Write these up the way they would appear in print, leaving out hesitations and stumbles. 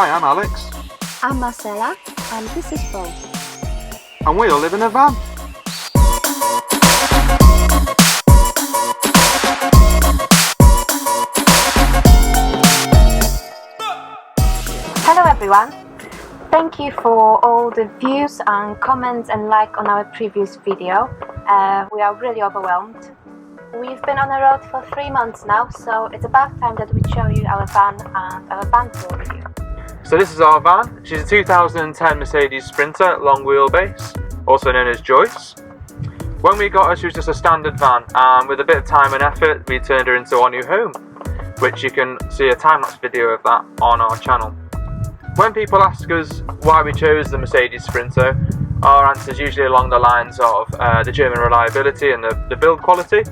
Hi, I'm Alex. I'm Marcela, and this is Paul. And we all live in a van. Hello everyone. Thank you for all the views and comments and like on our previous video. We are really overwhelmed. We've been on the road for 3 months now, so it's about time that we show you our van and our van tour review. So this is our van. She's a 2010 Mercedes Sprinter, long wheelbase, also known as Joyce. When we got her, she was just a standard van, and with a bit of time and effort, we turned her into our new home, which you can see a time-lapse video of that on our channel. When people ask us why we chose the Mercedes Sprinter, our answer is usually along the lines of the German reliability and the build quality.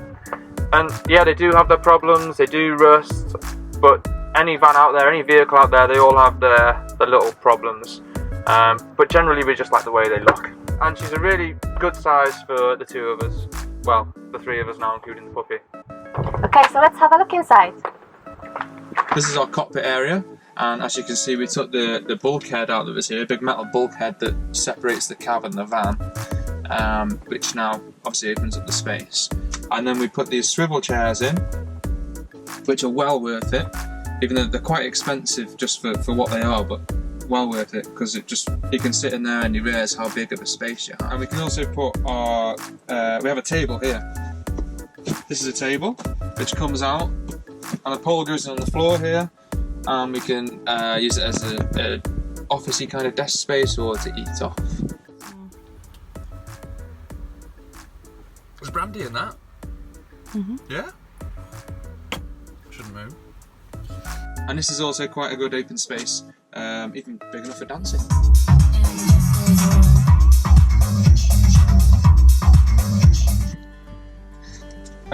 And yeah, they do have their problems, they do rust, but any van out there, any vehicle out there, they all have their little problems. But generally we just like the way they look. And she's a really good size for the two of us. Well, the three of us now, including the puppy. Okay, so let's have a look inside. This is our cockpit area, and as you can see, we took the bulkhead out that was here, a big metal bulkhead that separates the cab and the van, which now obviously opens up the space. And then we put these swivel chairs in, which are well worth it, even though they're quite expensive just for what they are, but well worth it because you can sit in there and you realise how big of a space you have. And we can also put our, we have a table here. This is a table which comes out, and the pole goes in on the floor here, and we can use it as a officey kind of desk space or to eat off. Was Brandy in that? Mm-hmm. Yeah? Shouldn't move. And this is also quite a good open space, even big enough for dancing.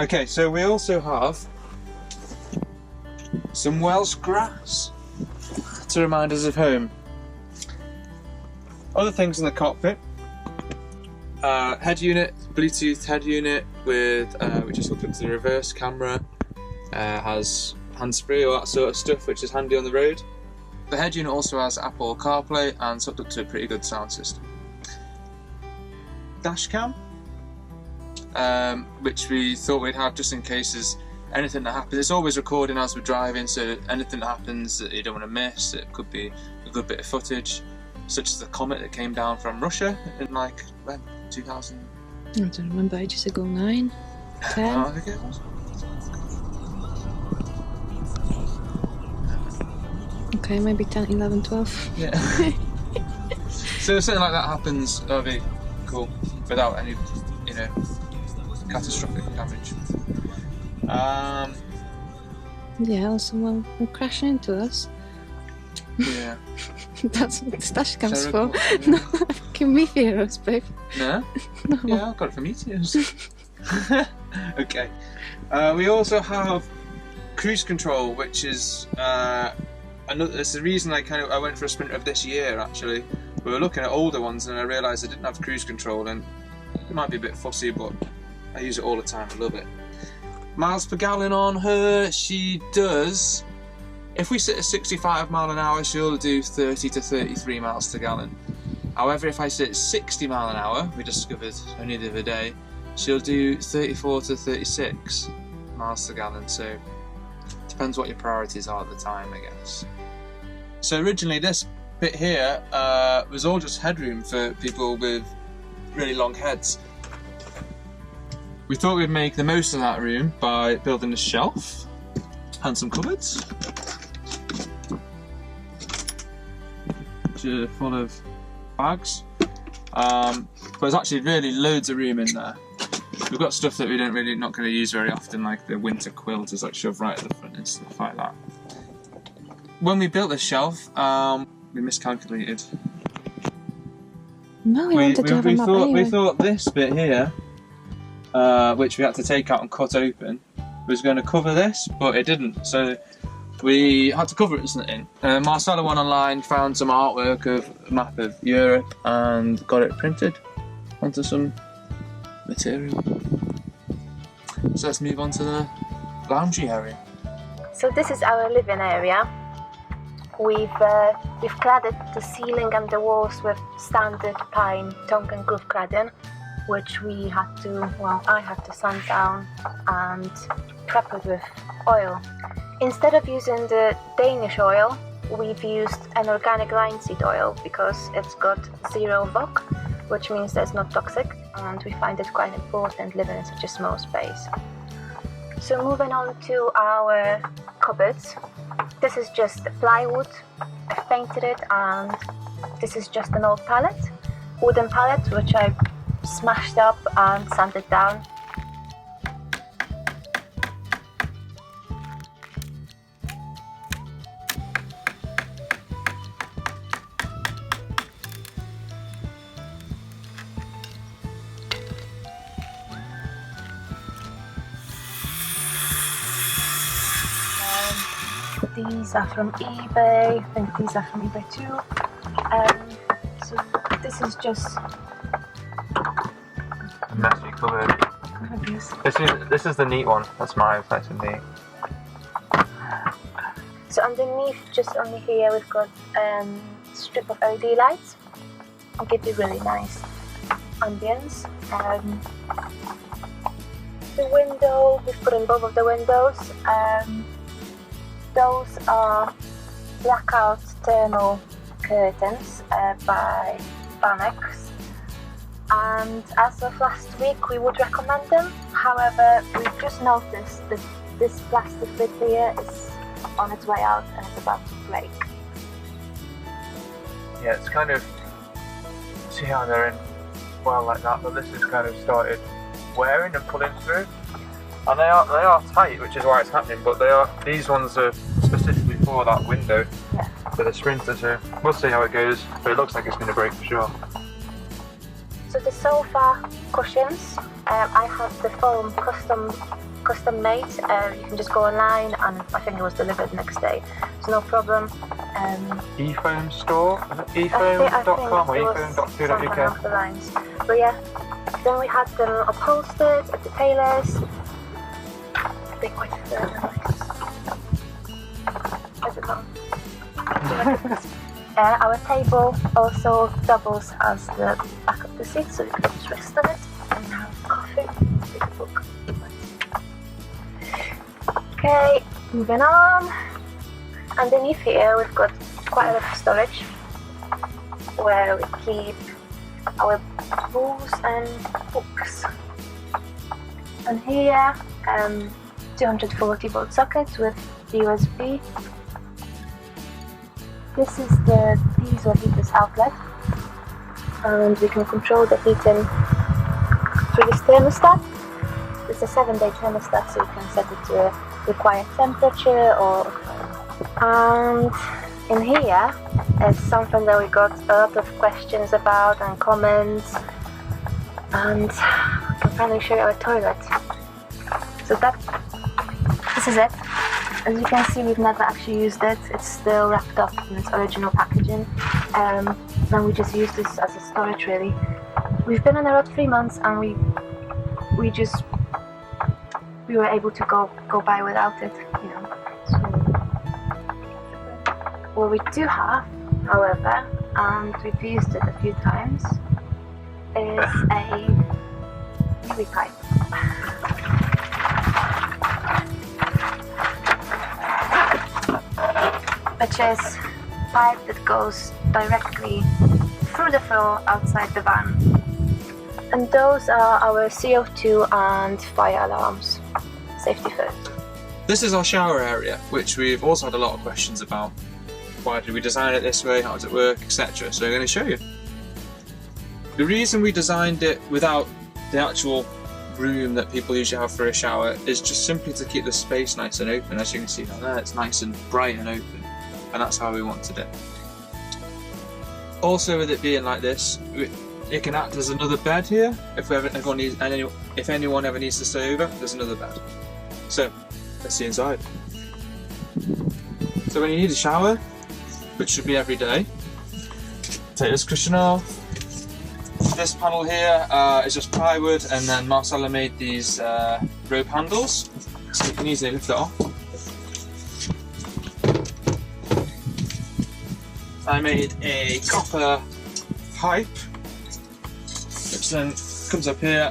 Okay, so we also have some Welsh grass to remind us of home. Other things in the cockpit: head unit, Bluetooth head unit with which is hooked up to the reverse camera, has hands-free, all that sort of stuff, which is handy on the road. The head unit also has Apple CarPlay and it's hooked up to a pretty good sound system. Dash cam, which we thought we'd have just in case there's anything that happens. It's always recording as we're driving, so anything that happens that you don't want to miss, it could be a good bit of footage, such as the comet that came down from Russia in like, when? 2000? I don't remember, ages ago, 9, 10? I think it was. Okay, maybe 10, 11, 12. Yeah. So if something like that happens, that'll be cool, without any, catastrophic damage. Yeah, or someone will crash into us. Yeah. That's what the dash cam's So for. No, fucking meteors, babe. No? No. Yeah, I've got it from meteors. Okay. We also have cruise control, which is it's the reason I went for a Sprinter of this year. Actually, we were looking at older ones, and I realised I didn't have cruise control, and it might be a bit fussy, but I use it all the time. I love it. Miles per gallon on her, she does. If we sit at 65 mile an hour, she'll do 30 to 33 miles per gallon. However, if I sit 60 mile an hour, we discovered only the other day, she'll do 34 to 36 miles per gallon. So depends what your priorities are at the time, I guess. So originally this bit here was all just headroom for people with really long heads. We thought we'd make the most of that room by building a shelf and some cupboards, which are full of bags. But there's actually really loads of room in there. We've got stuff that we're not going to use very often, like the winter quilt is like shoved right at the front and stuff like that. When we built this shelf, we miscalculated. No, we wanted to have a map anyway. We thought this bit here, which we had to take out and cut open, was going to cover this, but it didn't. So we had to cover it in. Marcela went online, found some artwork of a map of Europe, and got it printed onto some material. So let's move on to the loungy area. So this is our living area. we've cladded the ceiling and the walls with standard pine tongue and groove cladding, which we had to, well, I had to sand down and prep it with oil. Instead of using the Danish oil, we've used an organic linseed oil because it's got 0 VOC, which means that it's not toxic, and we find it quite important living in such a small space. So moving on to our cupboards. This is just plywood. I've painted it, and this is just an old pallet, wooden pallet, which I smashed up and sanded down. These are from eBay. I think these are from eBay too. So this is just a messy cupboard. This is the neat one. That's mine. It's nice and neat. So underneath, just only here, we've got a strip of LED lights. I'll give you really nice ambience. The window, we've put in both of the windows. Those are blackout thermal curtains by Vanex, and as of last week we would recommend them. However, we've just noticed that this plastic lid here is on its way out and it's about to break. Yeah, it's kind of, see how they're in well like that, but this has kind of started wearing and pulling through. And they are tight, which is why it's happening, but these ones are specifically for that window, yeah, for the sprinter, so we'll see how it goes, but it looks like it's going to break for sure. So the sofa cushions, I have the foam custom made. You can just go online, and I think it was delivered next day, so no problem. 𝐿Phone store? 𝐿Phone.com or 𝐿Phone.co.uk? But yeah, then we had them upholstered at the tailors. They're quite nice. How's it going? Our table also doubles as the back of the seat, so you can just rest on it and have coffee, read a book. Okay, moving on. Underneath here we've got quite a lot of storage where we keep our books and books. And here, 240 volt sockets with USB. This is the diesel heater's outlet, and we can control the heating through this thermostat. It's a 7-day thermostat, so you can set it to a required temperature or. And in here is something that we got a lot of questions about and comments, and I can finally show you our toilet. So this is it. As you can see, we've never actually used it. It's still wrapped up in its original packaging, and we just use this as a storage really. We've been on the road 3 months, and we were able to go by without it, you know. So, what we do have, however, and we've used it a few times, is a UV pipe. Which is pipe that goes directly through the floor outside the van. And those are our CO2 and fire alarms. Safety first. This is our shower area, which we've also had a lot of questions about. Why did we design it this way, how does it work, etc. So I'm going to show you. The reason we designed it without the actual room that people usually have for a shower is just simply to keep the space nice and open. As you can see down there, it's nice and bright and open, and that's how we wanted it. Also, with it being like this, it can act as another bed here. If anyone ever needs to stay over, there's another bed. So let's see inside. So when you need a shower, which should be every day, take this cushion off. This panel here is just plywood, and then Marcela made these rope handles, so you can easily lift it off. I made a copper pipe, which then comes up here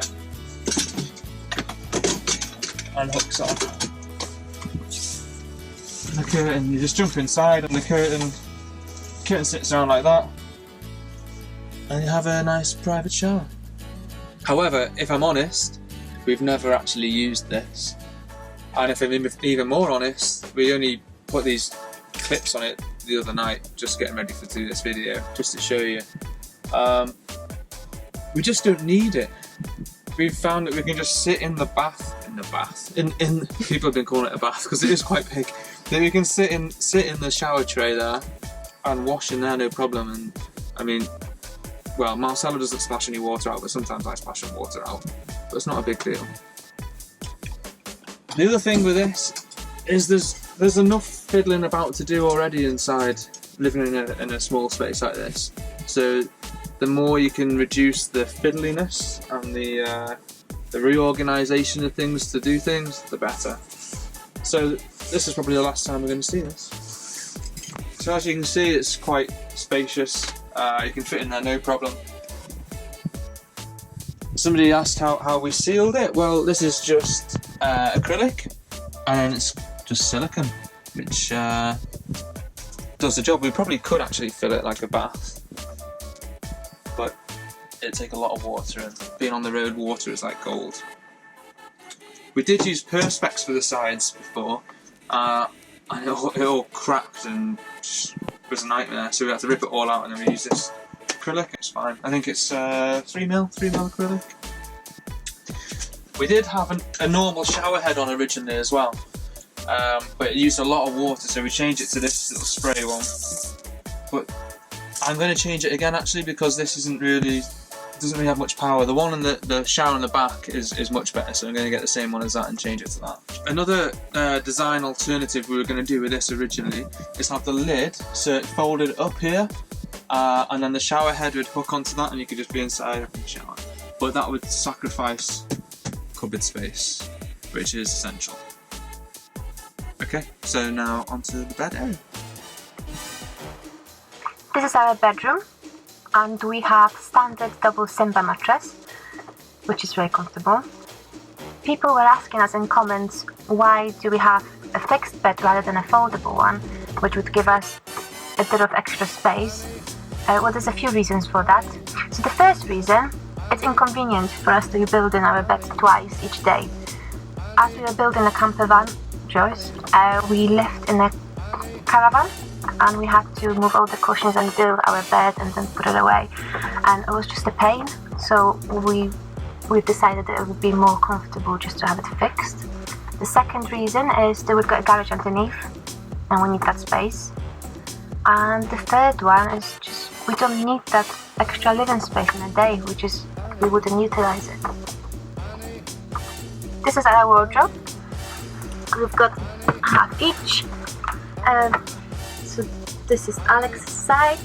and hooks on. The curtain, you just jump inside and the curtain sits down like that, and you have a nice private shower. However, if I'm honest, we've never actually used this, and if I'm even more honest, we only put these clips on it the other night, just getting ready to do this video, just to show you. We just don't need it. We've found that we can just sit in the bath, people have been calling it a bath because it is quite big. Then we can sit in the shower tray there and wash in there, no problem. And I mean, well, Marcela doesn't splash any water out, but sometimes I splash some water out, but it's not a big deal. The other thing with this is there's enough fiddling about to do already inside, living in a small space like this. So the more you can reduce the fiddliness and the reorganisation of things to do things, the better. So this is probably the last time we're going to see this. So as you can see, it's quite spacious. You can fit in there no problem. Somebody asked how we sealed it. Well, this is just acrylic, and it's just silicone, which does the job. We probably could actually fill it like a bath, but it'd take a lot of water, and being on the road, water is like gold. We did use perspex for the sides before, and it all cracked and just was a nightmare, so we had to rip it all out and then we used this acrylic. It's fine. I think it's 3mm acrylic. We did have a normal shower head on originally as well, but it used a lot of water, so we changed it to this little spray one. But I'm going to change it again actually, because this doesn't really have much power. The one in the shower in the back is much better, so I'm going to get the same one as that and change it to that. Another design alternative we were going to do with this originally is have the lid so it folded up here, and then the shower head would hook onto that and you could just be inside of the shower. But that would sacrifice cupboard space, which is essential. Okay, so now onto the bed area. This is our bedroom, and we have standard double Simba mattress, which is very comfortable. People were asking us in comments, why do we have a fixed bed rather than a foldable one, which would give us a bit of extra space. Well, there's a few reasons for that. So the first reason, it's inconvenient for us to be building our bed twice each day. As we were building a camper van, Joyce, we lived in a caravan, and we had to move all the cushions and build our bed and then put it away, and it was just a pain. So we decided that it would be more comfortable just to have it fixed. The second reason is that we've got a garage underneath and we need that space. And the third one is just we don't need that extra living space in a day, we wouldn't utilize it. This is our wardrobe. We've got half each. So this is Alex's side.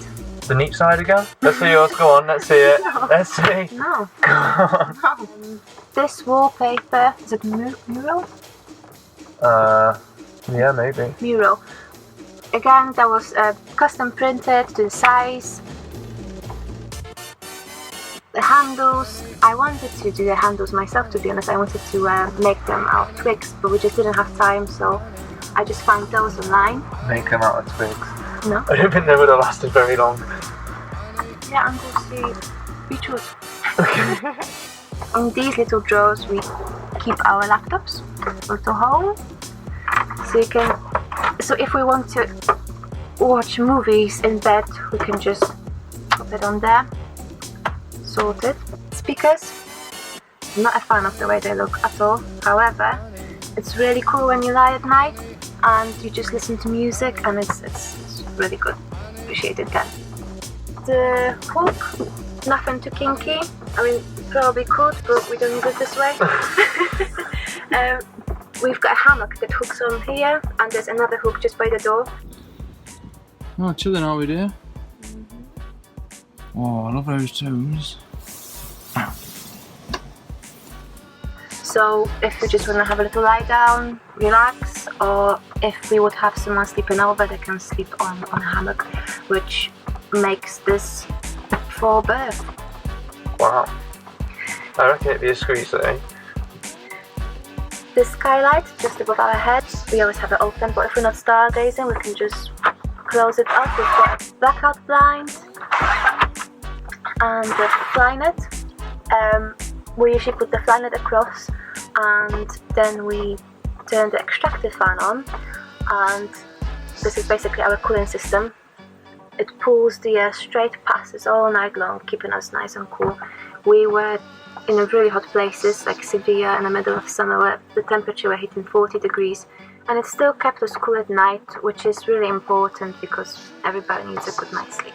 The neat side again? Let's see yours, go on, let's see it. No. Let's see. No. Go on. No. This wallpaper, is it mural? Yeah, maybe. Mural. Again, that was custom printed to the size. The handles, I wanted to do the handles myself, to be honest. I wanted to make them out of twigs, but we just didn't have time, so I just found those online. Make them out of twigs. No. I don't think they would have lasted very long. Yeah, and we'll see beechwood. In these little drawers we keep our laptops, little hole. So if we want to watch movies in bed, we can just put it on there. Sorted. Speakers, not a fan of the way they look at all. However, it's really cool when you lie at night and you just listen to music, and it's really good. Appreciate it again. The hook, nothing too kinky. I mean, probably could, but we don't use it this way. We've got a hammock that hooks on here, and there's another hook just by the door. Oh, chilling, are we, dear? Oh, I love those toes. So if we just want to have a little lie down, relax, or if we would have someone sleeping over, they can sleep on a hammock, which makes this for birth. Wow. I reckon it'd be a squeeze though. The skylight just above our heads, we always have it open, but if we're not stargazing, we can just close it up. We've got a blackout blind and the fly net. We usually put the fly net across and then we turn the extractor fan on, and this is basically our cooling system. It pulls the air straight past us all night long, keeping us nice and cool. We were in really hot places like Sevilla in the middle of summer where the temperature were hitting 40 degrees, and it still kept us cool at night, which is really important because everybody needs a good night's sleep.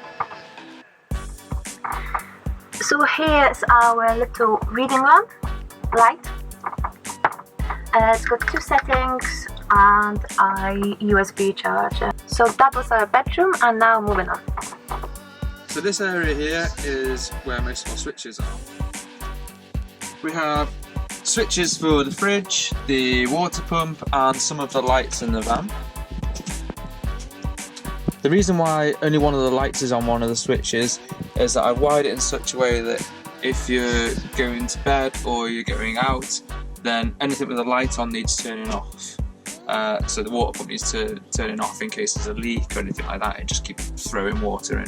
So here's our little reading lamp light. It's got 2 settings and a USB charger. So that was our bedroom, and now moving on. So this area here is where most of our switches are. We have switches for the fridge, the water pump and some of the lights in the van. The reason why only one of the lights is on one of the switches is that I've wired it in such a way that if you're going to bed or you're going out, then anything with a light on needs turning off. So the water pump needs to turn off in case there's a leak or anything like that. It just keeps throwing water in.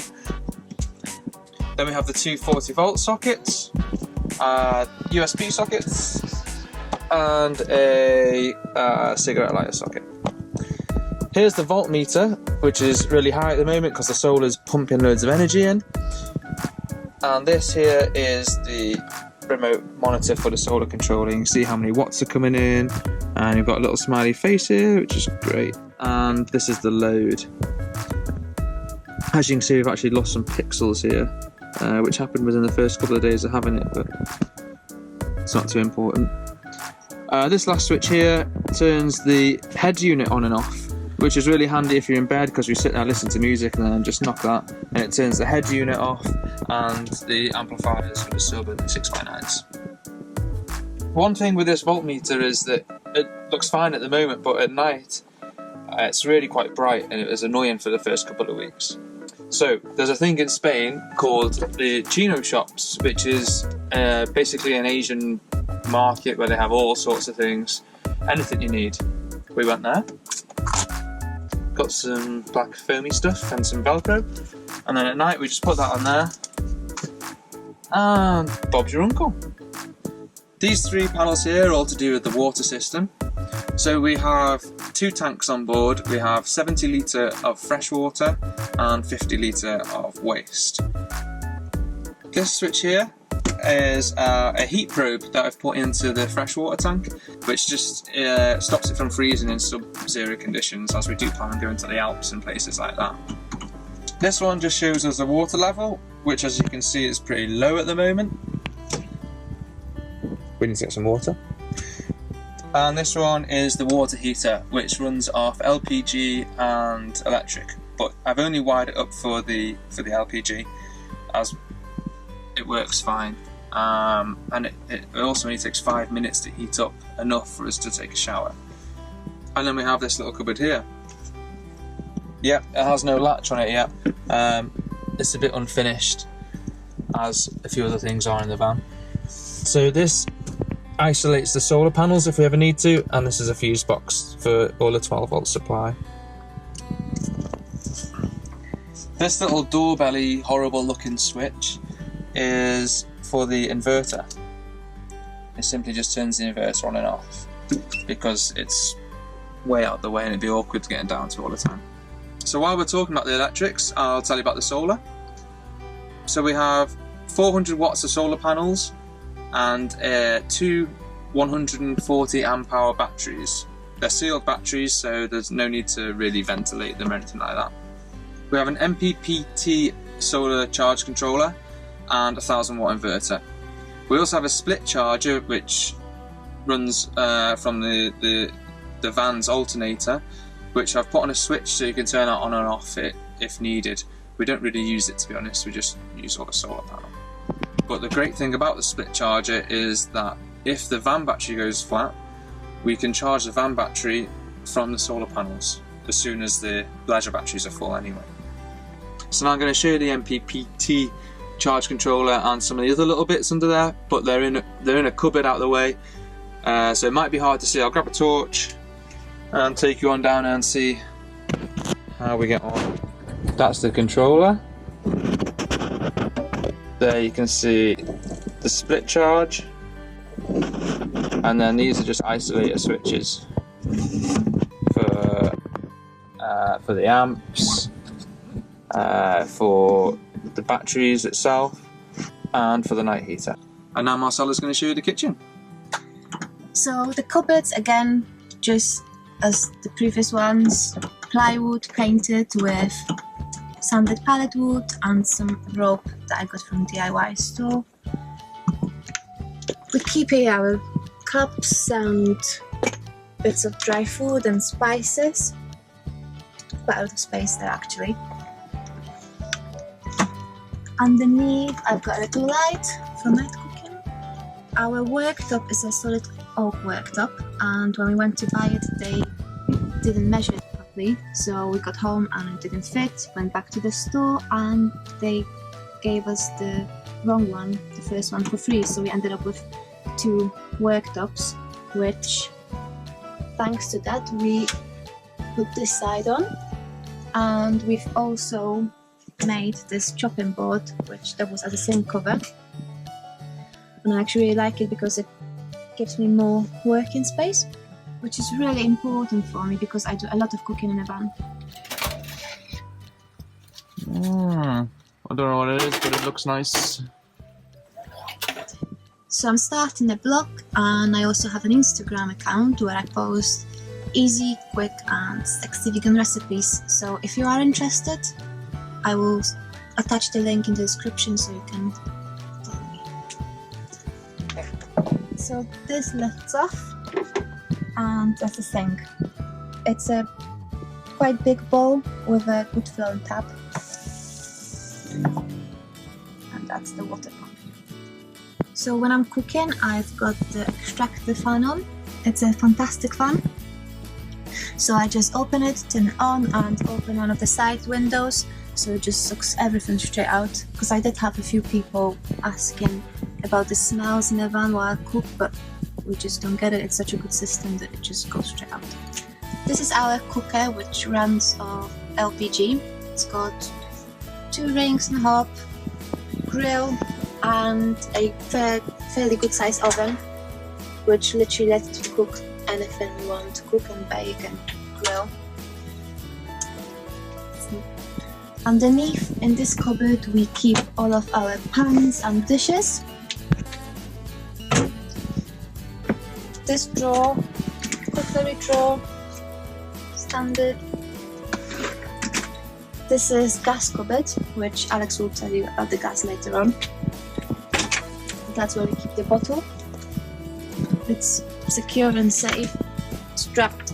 Then we have the 2 40-volt sockets, USB sockets, and a cigarette lighter socket. Here's the voltmeter, which is really high at the moment because the solar's pumping loads of energy in. And this here is the remote monitor for the solar control. You can see how many watts are coming in, and you've got a little smiley face here, which is great. And this is the load. As you can see, we've actually lost some pixels here, which happened within the first couple of days of having it, but it's not too important. This last switch here turns the head unit on and off, which is really handy if you're in bed because you sit there, listen to music, and then just knock that, and it turns the head unit off and the amplifiers for the sub and the 6x9s. One thing with this voltmeter is that it looks fine at the moment, but at night it's really quite bright, and it was annoying for the first couple of weeks. So there's a thing in Spain called the Chino shops, which is basically an Asian market where they have all sorts of things, anything you need. We went there, got some black foamy stuff and some Velcro, and then at night we just put that on there, and Bob's your uncle. These 3 panels here are all to do with the water system. So we have 2 tanks on board. We have 70 litre of fresh water and 50 litre of waste. This switch here is a heat probe that I've put into the freshwater tank, which just stops it from freezing in sub-zero conditions, as we do plan on going to the Alps and places like that. This one just shows us the water level, which as you can see is pretty low at the moment. We need to get some water. And this one is the water heater, which runs off LPG and electric, but I've only wired it up for the LPG, as it works fine. And it also only takes 5 minutes to heat up, enough for us to take a shower. And then we have this little cupboard here. Yep, it has no latch on it yet. It's a bit unfinished, as a few other things are in the van. So this isolates the solar panels if we ever need to, and this is a fuse box for all the 12-volt supply. This little doorbelly, horrible looking switch is for the inverter. It simply just turns the inverter on and off because it's way out the way and it'd be awkward getting down to all the time. So while we're talking about the electrics, I'll tell you about the solar. So we have 400 watts of solar panels and 2 140 amp hour batteries. They're sealed batteries, so there's no need to really ventilate them or anything like that. We have an MPPT solar charge controller and a 1000-watt inverter. We also have a split charger which runs from the van's alternator, which I've put on a switch so you can turn it on and off it if needed. We don't really use it, to be honest, we just use all the solar panel. But the great thing about the split charger is that if the van battery goes flat, we can charge the van battery from the solar panels as soon as the leisure batteries are full anyway. So now I'm going to show you the MPPT charge controller and some of the other little bits under there, but they're in a cupboard out of the way, so it might be hard to see. I'll grab a torch and take you on down and see how we get on. That's the controller. There you can see the split charge, and then these are just isolator switches for the amps, for the batteries itself, and for the night heater. And now Marcela's going to show you the kitchen. So the cupboards, again, just as the previous ones, plywood painted with sanded pallet wood and some rope that I got from DIY store. We keep here our cups and bits of dry food and spices. Quite a lot of space there actually. Underneath I've got a little light for night cooking. Our worktop is a solid oak worktop, and when we went to buy it they didn't measure it properly, so we got home and it didn't fit, went back to the store and they gave us the wrong one, the first one, for free, so we ended up with 2 worktops, which thanks to that we put this side on, and we've also made this chopping board, which that was as a sink cover, and I actually really like it because it gives me more working space, which is really important for me because I do a lot of cooking in a van. I don't know what it is, but it looks nice. So I'm starting a blog, and I also have an Instagram account where I post easy, quick and sexy vegan recipes. So if you are interested, I will attach the link in the description so you can follow me. So this lifts off, and that's the sink. It's a quite big bowl with a good flowing tap, and that's the water pump. So when I'm cooking, I've got the extractor fan on. It's a fantastic fan. So I just open it, turn it on, and open one of the side windows, so it just sucks everything straight out. Because I did have a few people asking about the smells in the van while I cook, but we just don't get it. It's such a good system that it just goes straight out. This is our cooker, which runs off LPG. It's got 2 rings and a hob, grill, and a fairly good size oven, which literally lets you cook anything you want to cook and bake and grill. Underneath in this cupboard we keep all of our pans and dishes. This drawer, cutlery drawer, standard. This is gas cupboard, which Alex will tell you about the gas later on. That's where we keep the bottle. It's secure and safe, strapped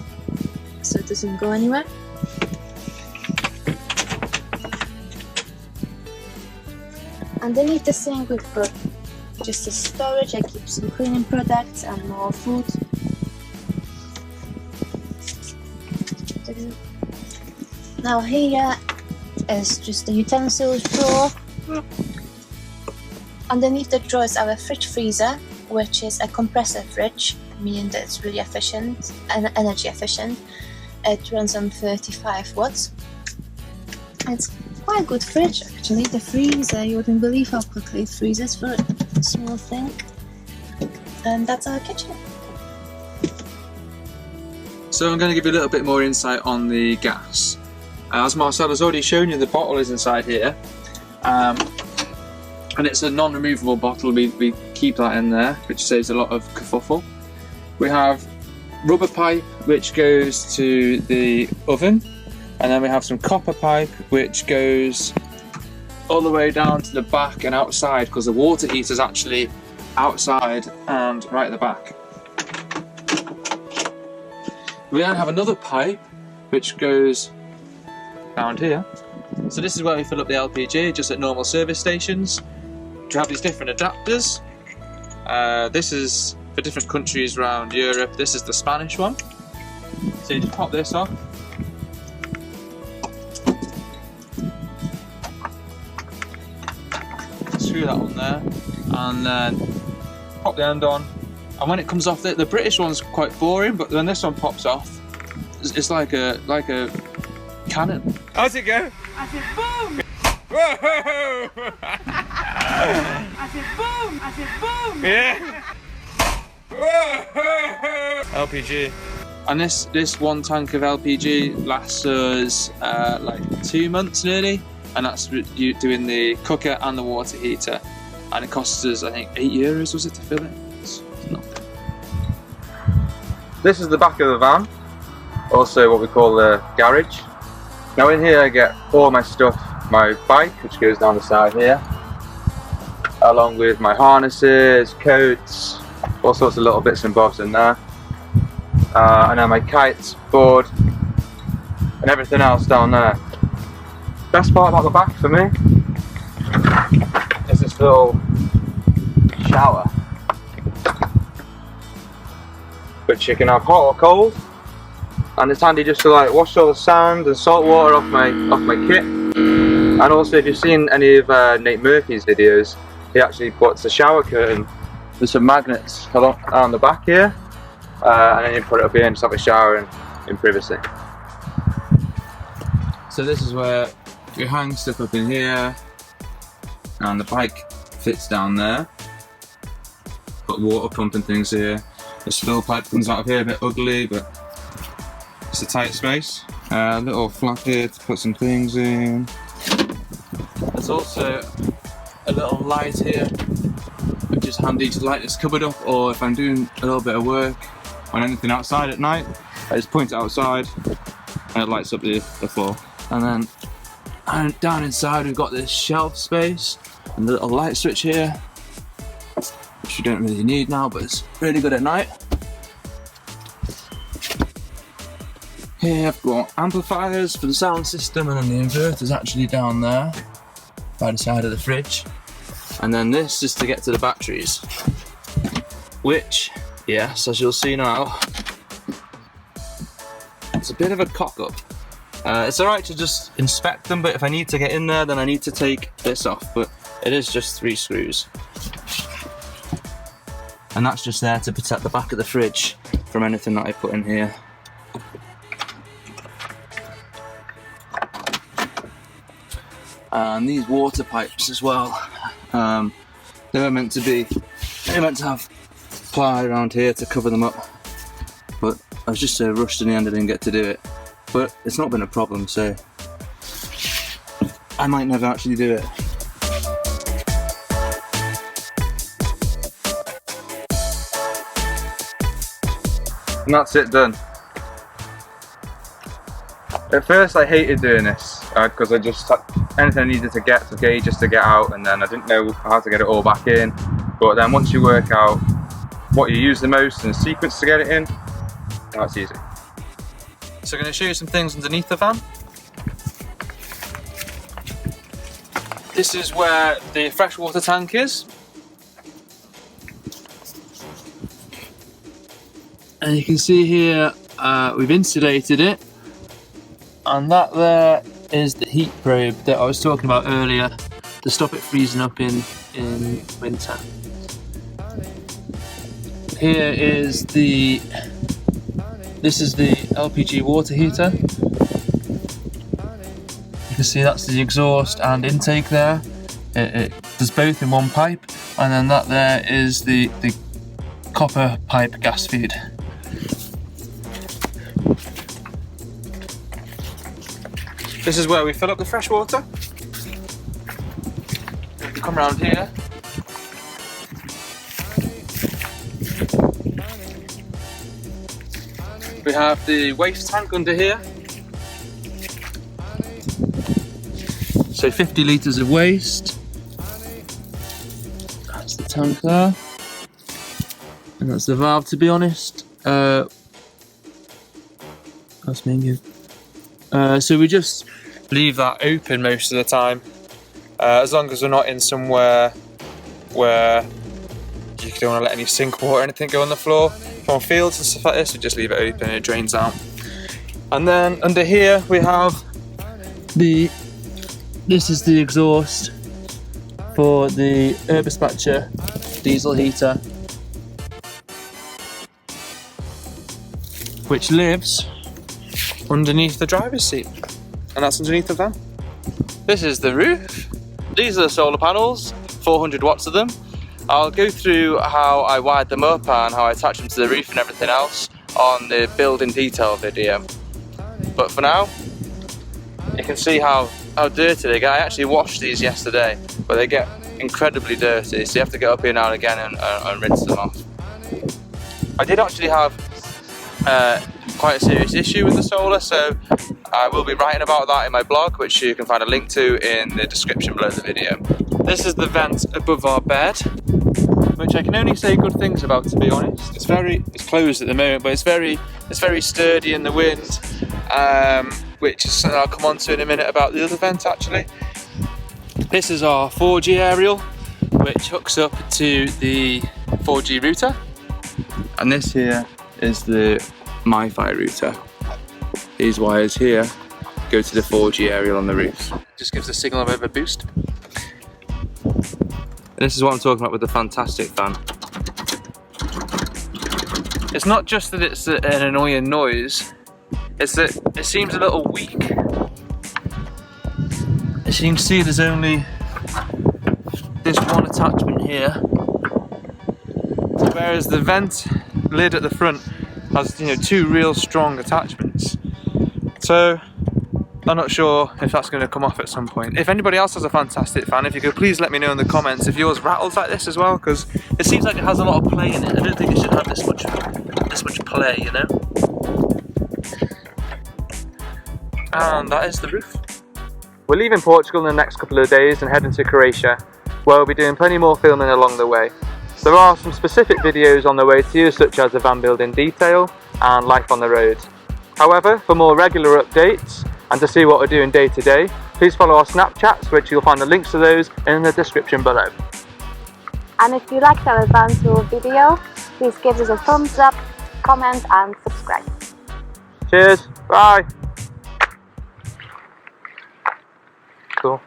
so it doesn't go anywhere. Underneath the sink we've got just a storage. I keep some cleaning products and more food. Now here is just the utensils drawer. Underneath the drawer is our fridge freezer, which is a compressor fridge, meaning that it's really efficient and energy efficient. It runs on 35 watts. It's quite a good fridge actually. The freezer, you wouldn't believe how quickly it freezes for a small thing. And that's our kitchen. So I'm going to give you a little bit more insight on the gas. As Marcela's already shown you, the bottle is inside here. And it's a non-removable bottle. We keep that in there, which saves a lot of kerfuffle. We have rubber pipe which goes to the oven, and then we have some copper pipe which goes all the way down to the back and outside, because the water heater is actually outside and right at the back. We then have another pipe which goes down here. So this is where we fill up the LPG, just at normal service stations. We have these different adapters. This is for different countries around Europe. This is the Spanish one. So you just pop this off. screw that on there, and then pop the end on. And when it comes off, the British one's quite boring, but when this one pops off, it's like a cannon. How's it go? I said boom! Whoa! I said boom! I said boom! Yeah. LPG. And this one tank of LPG lasts us like 2 months nearly, and that's you doing the cooker and the water heater, and it costs us I think €8 was it to fill it. It's nothing. This is the back of the van, also what we call the garage. Now in here I get all my stuff, my bike which goes down the side here, along with my harnesses, coats, all sorts of little bits and bobs in there. And then my kites, board, and everything else down there. Best part about the back for me is this little shower, which you can have hot or cold, and it's handy just to like wash all the sand and salt water off my kit. And also, if you've seen any of Nate Murphy's videos, he actually puts a shower curtain with some magnets along the back here. And then you put it up here and just have a shower in privacy. So this is where you hang stuff up in here, and the bike fits down there. Got water pump and things here. The spill pipe comes out of here, a bit ugly, but it's a tight space. Little flap here to put some things in. There's also a little light here, which is handy to light this cupboard up, or if I'm doing a little bit of work on anything outside at night, I just point it outside and it lights up the floor. And then down inside we've got this shelf space and the little light switch here, which you don't really need now, but it's really good at night. Here I've got amplifiers for the sound system, and then the inverter's actually down there by the side of the fridge. And then this is to get to the batteries, which, yes, as you'll see now, it's a bit of a cock-up. It's alright to just inspect them, but if I need to get in there, then I need to take this off, but it is just 3 screws. And that's just there to protect the back of the fridge from anything that I put in here. And these water pipes as well, they were meant to have ply around here to cover them up, but I was just so rushed in the end I didn't get to do it. But it's not been a problem, so I might never actually do it. And that's it done. At first I hated doing this because I just had anything I needed to get to gauge just to get out, and then I didn't know how to get it all back in. But then once you work out what you use the most and the sequence to get it in, now it's easy. So I'm going to show you some things underneath the van. This is where the freshwater tank is. And you can see here we've insulated it, and that there is the heat probe that I was talking about earlier to stop it freezing up in winter. Here is this is the LPG water heater. You can see that's the exhaust and intake there. It does both in one pipe, and then that there is the copper pipe gas feed. This is where we fill up the fresh water. Come around here. We have the waste tank under here. So 50 litres of waste. That's the tank there. And that's the valve, to be honest. That's me. So we just leave that open most of the time, as long as we're not in somewhere where you don't want to let any sink water or anything go on the floor. On fields and stuff like this, we just leave it open and it drains out. And then under here we have this is the exhaust for the herb dispatcher diesel heater, which lives underneath the driver's seat, and that's underneath the van. This is the roof. These are the solar panels, 400 watts of them. I'll go through how I wired them up and how I attach them to the roof and everything else on the build in detail video. But for now, you can see how dirty they get. I actually washed these yesterday, but they get incredibly dirty, so you have to get up here now and again and rinse them off. I did actually have quite a serious issue with the solar, so I will be writing about that in my blog, which you can find a link to in the description below the video. This is the vent above our bed, which I can only say good things about, to be honest. It's closed at the moment, but it's very sturdy in the wind, which is something I'll come on to in a minute about the other vent actually. This is our 4G aerial, which hooks up to the 4G router, and this here is the MiFi router. These wires here go to the 4G aerial on the roof. Just gives the signal a bit of a boost. And this is what I'm talking about with the fantastic fan. It's not just that it's an annoying noise, it's that it seems a little weak. As you can see, there's only this one attachment here, whereas the vent lid at the front has, you know, two real strong attachments. So I'm not sure if that's going to come off at some point. If anybody else has a fantastic fan, if you could please let me know in the comments if yours rattles like this as well, because it seems like it has a lot of play in it. I don't think it should have this much play, you know. And that is the roof. We're leaving Portugal in the next couple of days and heading to Croatia, where we'll be doing plenty more filming along the way. There are some specific videos on the way to you, such as the van build in detail and life on the road. However, for more regular updates and to see what we're doing day to day, please follow our Snapchats, which you'll find the links to those in the description below. And if you liked our van tour video, please give us a thumbs up, comment and subscribe. Cheers, bye! Cool.